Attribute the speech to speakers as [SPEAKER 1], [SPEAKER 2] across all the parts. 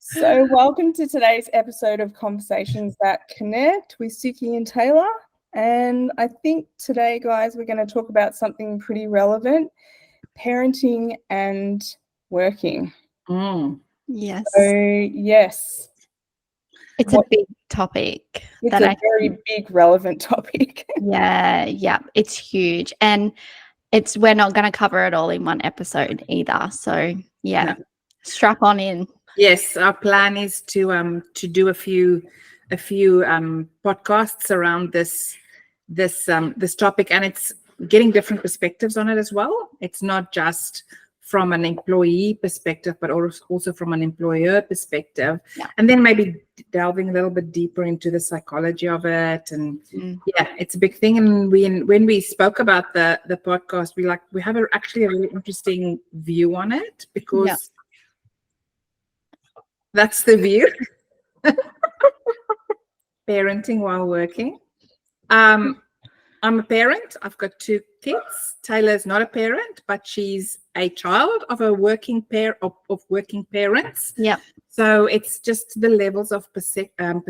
[SPEAKER 1] So, welcome to today's episode of Conversations That Connect with Suki and Tayla. And I think today, guys, we're going to talk about something pretty relevant: parenting and working.
[SPEAKER 2] Yes.
[SPEAKER 1] So, yes,
[SPEAKER 2] It's a big topic.
[SPEAKER 1] it's a very big, relevant topic.
[SPEAKER 2] Yeah, it's huge. And we're not going to cover it all in one episode either. So, strap on in.
[SPEAKER 3] Yes, our plan is to do a few podcasts around this topic, and it's getting different perspectives on it as well. It's not just from an employee perspective, but also from an employer perspective, and then maybe delving a little bit deeper into the psychology of it. And it's a big thing. And when we spoke about the podcast, we have actually a really interesting view on it, because that's the view. Parenting while working. I'm a parent. I've got 2 kids. Taylor is not a parent, but she's a child of a working pair of working parents.
[SPEAKER 2] Yeah.
[SPEAKER 3] So it's just the levels of perspective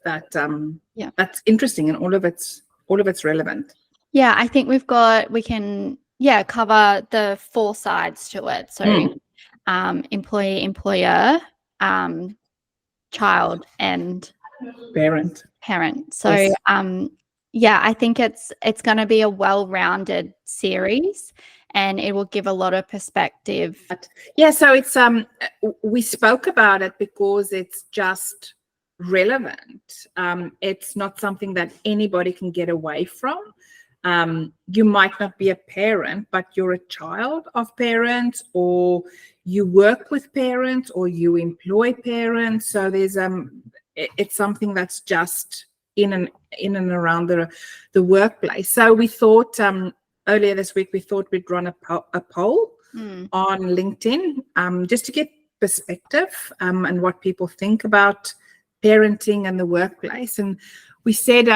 [SPEAKER 3] that's interesting, and all of it's relevant.
[SPEAKER 2] Yeah, I think we can cover the 4 sides to it. So employee, employer, child, and
[SPEAKER 3] parent.
[SPEAKER 2] So
[SPEAKER 3] Yes.
[SPEAKER 2] I think it's going to be a well-rounded series, and it will give a lot of perspective.
[SPEAKER 3] Yeah, so it's we spoke about it because it's just relevant. It's not something that anybody can get away from. You might not be a parent, but you're a child of parents, or you work with parents, or you employ parents. So there's it's something that's just in and around the workplace. So we thought earlier this week we'd run a poll on LinkedIn, just to get perspective and what people think about parenting and the workplace. And we said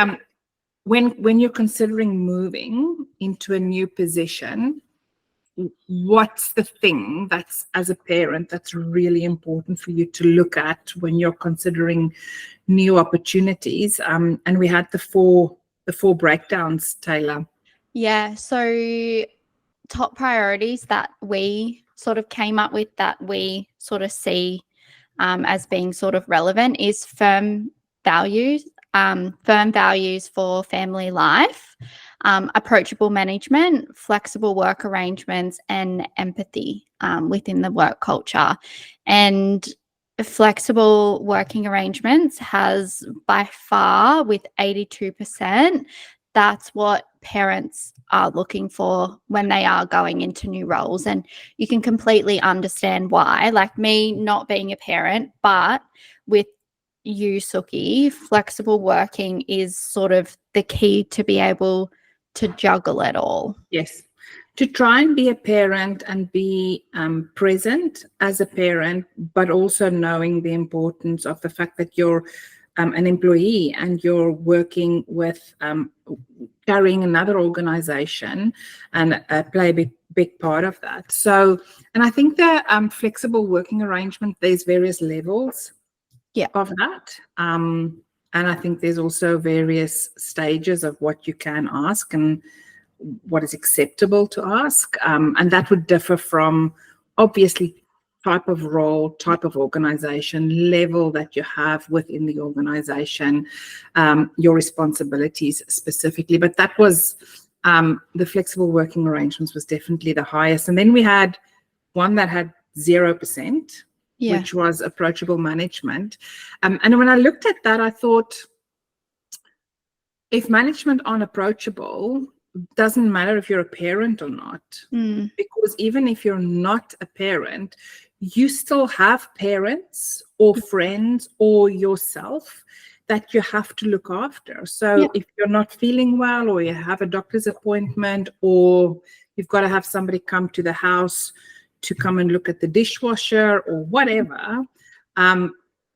[SPEAKER 3] when you're considering moving into a new position, what's the thing that's, as a parent, that's really important for you to look at when you're considering new opportunities? And we had the four breakdowns, Taylor.
[SPEAKER 2] Yeah, so top priorities that we sort of came up with, that we sort of see as being sort of relevant, is firm values for family life, approachable management, flexible work arrangements, and empathy within the work culture. And flexible working arrangements has by far, with 82%, that's what parents are looking for when they are going into new roles. And you can completely understand why. Like me not being a parent, but with you, Suki, flexible working is sort of the key to be able to juggle it all.
[SPEAKER 3] Yes. To try and be a parent and be present as a parent, but also knowing the importance of the fact that you're an employee and you're working with carrying another organization, and play a big part of that. So, and I think the flexible working arrangement, there's various levels of that. And I think there's also various stages of what you can ask and what is acceptable to ask. And that would differ from, obviously, type of role, type of organization, level that you have within the organization, your responsibilities specifically. But that was the flexible working arrangements was definitely the highest. And then we had one that had 0%, which was approachable management. And when I looked at that, I thought, if management aren't approachable, doesn't matter if you're a parent or not, because even if you're not a parent, you still have parents or friends or yourself that you have to look after. So if you're not feeling well, or you have a doctor's appointment, or you've got to have somebody come to the house to come and look at the dishwasher or whatever,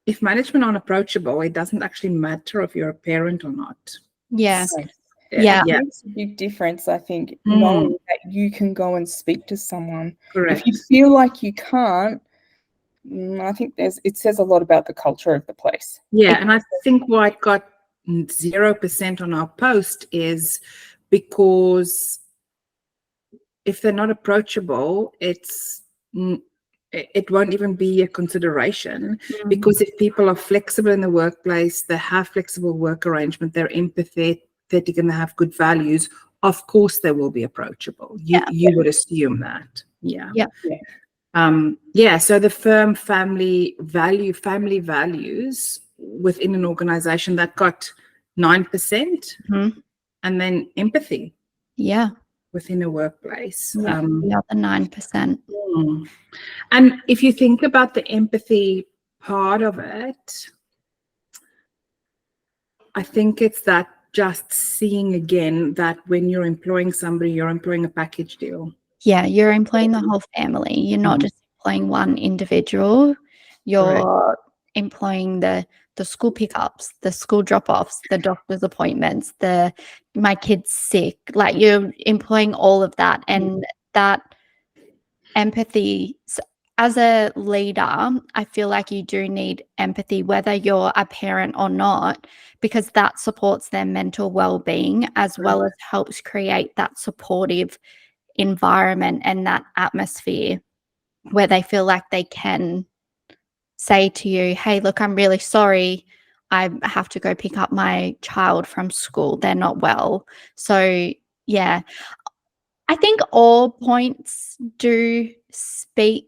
[SPEAKER 3] if management aren't approachable, it doesn't actually matter if you're a parent or not.
[SPEAKER 2] Yeah.
[SPEAKER 3] So,
[SPEAKER 1] It makes a big difference, I think, knowing that you can go and speak to someone.
[SPEAKER 3] Correct.
[SPEAKER 1] If you feel like you can't, I think it says a lot about the culture of the place.
[SPEAKER 3] Yeah, and I think why it got 0% on our post is because if they're not approachable, it won't even be a consideration. Because if people are flexible in the workplace, they have flexible work arrangement, they're empathetic and they have good values, of course they will be approachable. You would assume that. Yeah. So the firm family values within an organization, that got 9%. And then empathy within a workplace,
[SPEAKER 2] the other 9%.
[SPEAKER 3] And if you think about the empathy part of it, I think it's that just seeing again that when you're employing somebody, you're employing a package deal.
[SPEAKER 2] Yeah, you're employing the whole family. You're not just employing one individual. You're employing the school pickups, the school drop-offs, the doctor's appointments, my kid's sick. Like, you're employing all of that. And that empathy, as a leader, I feel like you do need empathy, whether you're a parent or not, because that supports their mental well-being, as well as helps create that supportive environment and that atmosphere where they feel like they can say to you, hey, look, I'm really sorry, I have to go pick up my child from school, they're not well. So yeah, I think all points do speak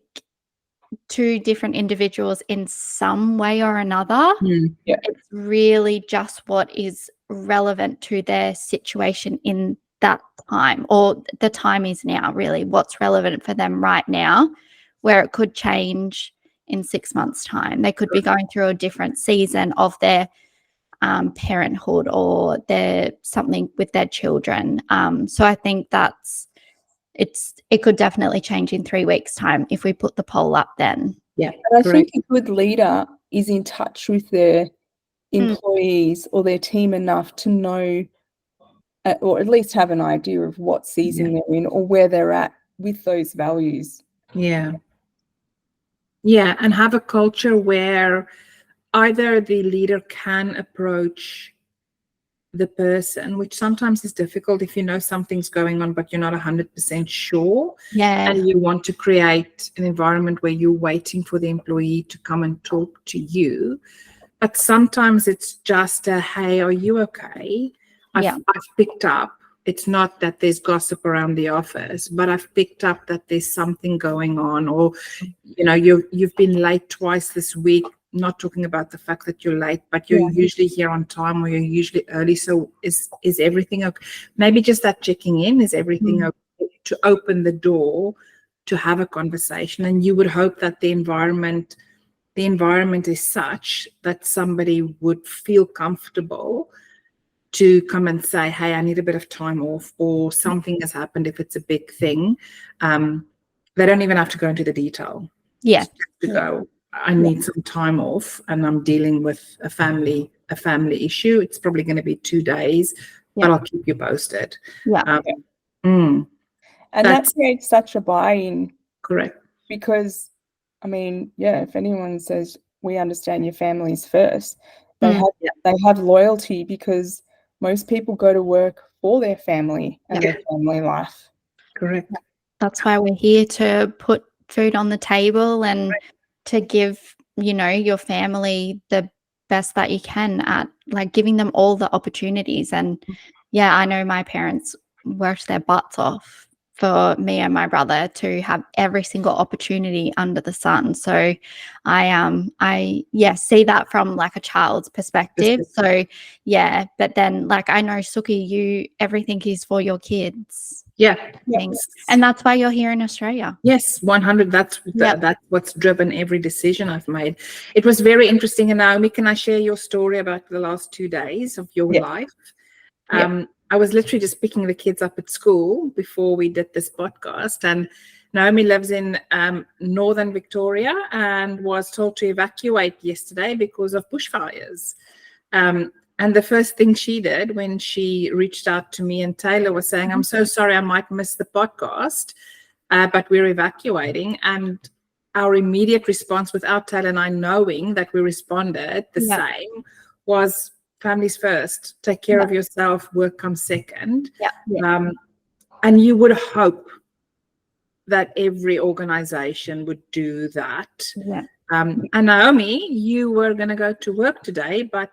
[SPEAKER 2] to different individuals in some way or another. It's really just what is relevant to their situation in that time, or the time is now, really what's relevant for them right now, where it could change in 6 months' time. They could be going through a different season of their parenthood, or something with their children. So I think it could definitely change in 3 weeks' time if we put the poll up then.
[SPEAKER 3] Yeah,
[SPEAKER 1] but I think a good leader is in touch with their employees or their team enough to know, or at least have an idea of what season they're in or where they're at with those values.
[SPEAKER 3] And have a culture where either the leader can approach the person, which sometimes is difficult if you know something's going on but you're not 100% sure, and you want to create an environment where you're waiting for the employee to come and talk to you. But sometimes it's just a, hey, are you okay? I've picked up, it's not that there's gossip around the office, but I've picked up that there's something going on, or you've been late twice this week. Not talking about the fact that you're late, but you're usually here on time, or you're usually early. So is everything okay? Maybe just that checking in, is everything okay, to open the door to have a conversation. And you would hope that the environment is such that somebody would feel comfortable to come and say, hey, I need a bit of time off, or something has happened if it's a big thing. They don't even have to go into the detail. Just to go, I need some time off and I'm dealing with a family issue. It's probably going to be 2 days, but I'll keep you posted.
[SPEAKER 1] And that creates such a buy-in.
[SPEAKER 3] Correct.
[SPEAKER 1] Because, I mean, if anyone says we understand your families first, they have loyalty, because most people go to work for their family and their family life.
[SPEAKER 3] Correct.
[SPEAKER 2] That's why we're here, to put food on the table and to give, your family the best that you can, at like giving them all the opportunities. And I know my parents worked their butts off for me and my brother to have every single opportunity under the sun. So I see that from like a child's perspective. So but then, like, I know, Suki, everything is for your kids. And that's why you're here in Australia.
[SPEAKER 3] Yes, 100. That's what's driven every decision I've made. It was very interesting. And Naomi, can I share your story about the last 2 days of your life? I was literally just picking the kids up at school before we did this podcast, and Naomi lives in northern Victoria and was told to evacuate yesterday because of bushfires. And the first thing she did when she reached out to me and Tayla was saying, I'm so sorry, I might miss the podcast, but we're evacuating. And our immediate response, without Taylor and I knowing that we responded the
[SPEAKER 2] Yeah.
[SPEAKER 3] same, was families first. Take care of yourself. Work comes second.
[SPEAKER 2] Yeah.
[SPEAKER 3] And you would hope that every organization would do that.
[SPEAKER 2] Yeah.
[SPEAKER 3] And Naomi, you were going to go to work today, but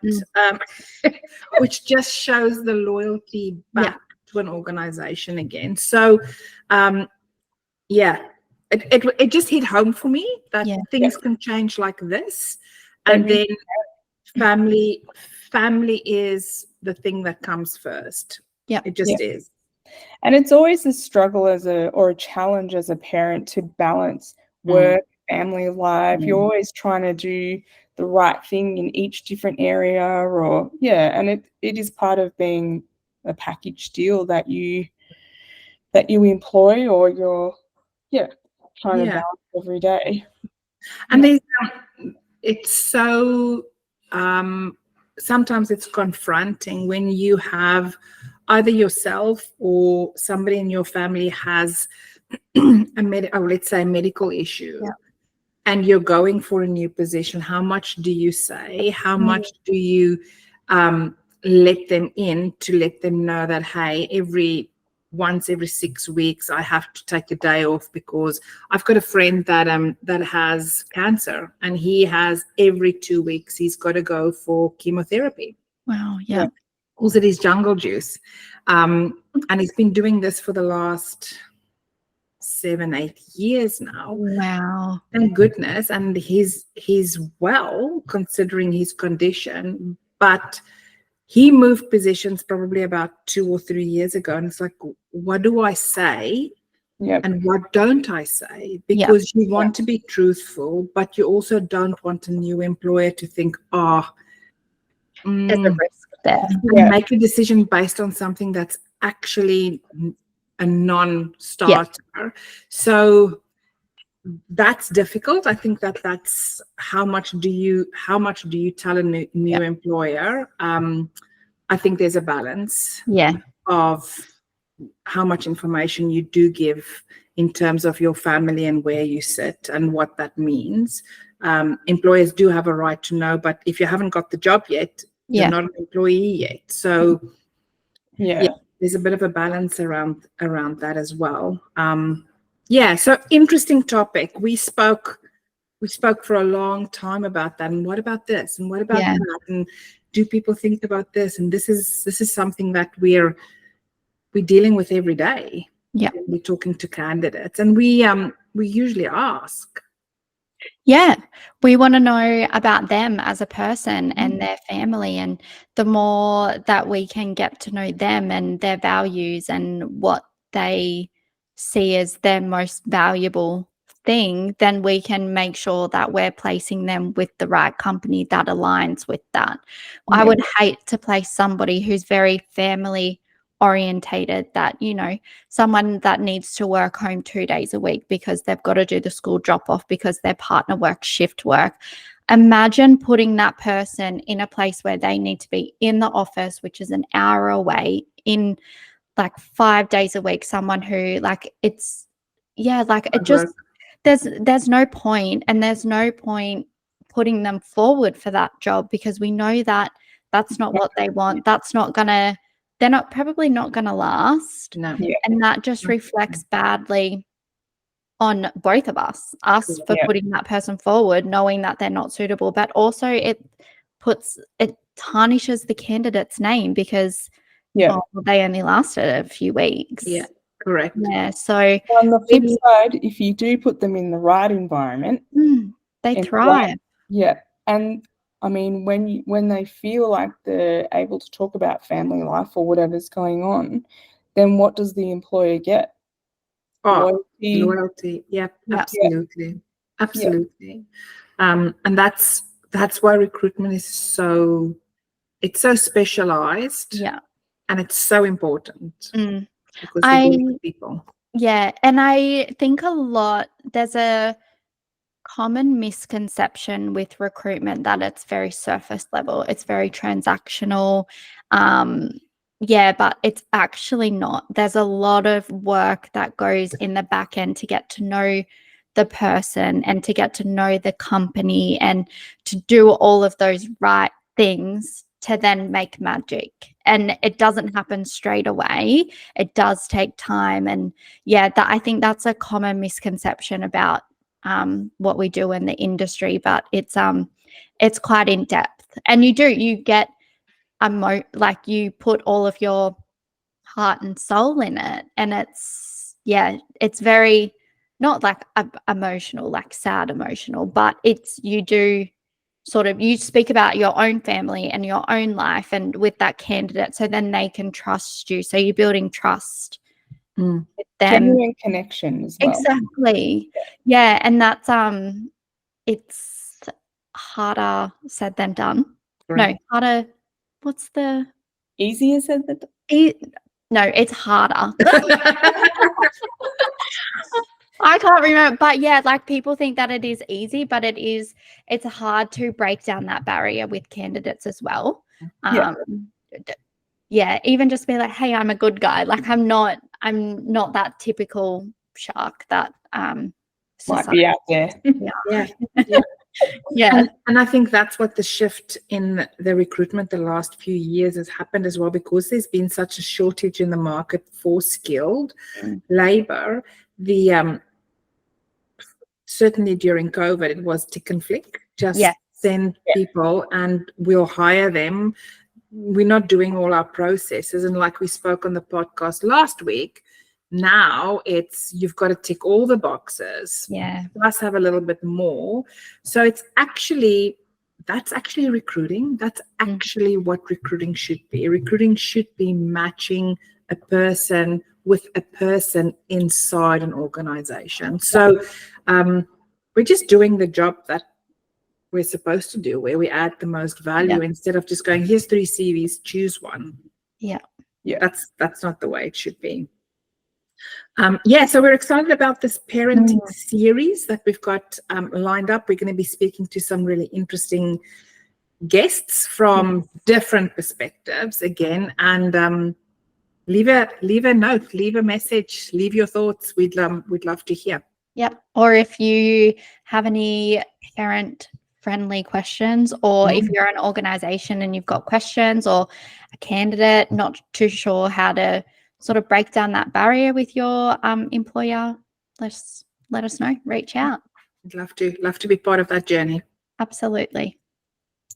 [SPEAKER 3] which just shows the loyalty back to an organization again. So, it just hit home for me that things can change like this, and then family is the thing that comes first.
[SPEAKER 2] Yeah,
[SPEAKER 3] it just is.
[SPEAKER 1] And it's always a struggle or a challenge as a parent to balance work, family life. You're always trying to do the right thing in each different area, and it is part of being a package deal that you employ, or you're trying to balance every day.
[SPEAKER 3] And there's it's so sometimes it's confronting when you have either yourself or somebody in your family has let's say a medical issue, and you're going for a new position. How much do you say? How much do you let them in to let them know that, hey, once every 6 weeks I have to take a day off because I've got a friend that has cancer, and he has every 2 weeks he's got to go for chemotherapy.
[SPEAKER 2] Wow. Yeah.
[SPEAKER 3] Calls it his jungle juice. And he's been doing this for the last 7-8 years now.
[SPEAKER 2] Wow.
[SPEAKER 3] Thank goodness. And he's well considering his condition, but he moved positions probably about 2 or 3 years ago. And it's like, what do I say? And what don't I say? Because you want to be truthful, but you also don't want a new employer to think,
[SPEAKER 2] there's a risk there.
[SPEAKER 3] Make a decision based on something that's actually a non-starter. So that's difficult. I think that's how much do you tell a new employer? I think there's a balance of how much information you do give in terms of your family and where you sit and what that means. Employers do have a right to know, but if you haven't got the job yet, you're not an employee yet. So there's a bit of a balance around that as well. So interesting topic. We spoke for a long time about that. And what about this? And what about that? And do people think about this? And this is something that we're dealing with every day.
[SPEAKER 2] Yeah.
[SPEAKER 3] We're talking to candidates, and we usually ask.
[SPEAKER 2] Yeah, we want to know about them as a person and their family, and the more that we can get to know them and their values and what they see as their most valuable thing, then we can make sure that we're placing them with the right company that aligns with that. I would hate to place somebody who's very family orientated, that someone that needs to work home 2 days a week because they've got to do the school drop off because their partner works shift work. Imagine putting that person in a place where they need to be in the office, which is an hour away, in like 5 days a week. Someone who there's no point, and there's no point putting them forward for that job, because we know that that's not what they want. They're probably not going to last.
[SPEAKER 3] No.
[SPEAKER 2] And that just reflects badly on both of us for putting that person forward, knowing that they're not suitable, but also it tarnishes the candidate's name because they only lasted a few weeks.
[SPEAKER 3] Yeah, correct.
[SPEAKER 2] Yeah. So
[SPEAKER 1] on the flip side, if you do put them in the right environment,
[SPEAKER 2] they thrive.
[SPEAKER 1] And I mean, when they feel like they're able to talk about family life or whatever's going on, then what does the employer get?
[SPEAKER 3] Loyalty. Yeah, absolutely. Absolutely. And that's why recruitment is so specialized.
[SPEAKER 2] Yeah.
[SPEAKER 3] And it's so important because we deal with people.
[SPEAKER 2] Yeah. And I think there's a common misconception with recruitment that it's very surface level, it's very transactional, but it's actually not. There's a lot of work that goes in the back end to get to know the person and to get to know the company and to do all of those right things to then make magic. And it doesn't happen straight away. It does take time. And yeah, I think that's a common misconception about what we do in the industry, but it's quite in depth. And you get like you put all of your heart and soul in it, and it's very not like emotional, like sad emotional, but you do sort of, you speak about your own family and your own life and with that candidate, so then they can trust you, so you're building trust with them.
[SPEAKER 1] Genuine connection as well.
[SPEAKER 2] Exactly. Yeah, and that's it's harder said than done.
[SPEAKER 3] Right.
[SPEAKER 2] No, harder. What's the
[SPEAKER 1] Easier said than done.
[SPEAKER 2] No, it's harder. I can't remember, but yeah, like people think that it is easy, but it's hard to break down that barrier with candidates as well. Yeah, even just be like, hey, I'm a good guy. Like I'm not that typical shark that
[SPEAKER 1] Might be out there.
[SPEAKER 2] Yeah.
[SPEAKER 3] And I think that's what the shift in the recruitment the last few years has happened as well, because there's been such a shortage in the market for skilled labor. The certainly during COVID, it was tick and flick. Just send people and we'll hire them. We're not doing all our processes. And like we spoke on the podcast last week, now it's you've got to tick all the boxes, plus have a little bit more. So that's actually recruiting. That's actually what recruiting should be. Recruiting should be matching a person with a person inside an organization. So we're just doing the job that we're supposed to do, where we add the most value instead of just going, here's 3 CVs, choose one. That's not the way it should be. So we're excited about this parenting series that we've got lined up. We're going to be speaking to some really interesting guests from different perspectives again, and leave a note, leave a message, leave your thoughts. We'd love to hear.
[SPEAKER 2] Yep. Or if you have any parent-friendly questions, or if you're an organization and you've got questions, or a candidate not too sure how to sort of break down that barrier with your employer, let us know. Reach out.
[SPEAKER 3] I'd love to be part of that journey.
[SPEAKER 2] Absolutely.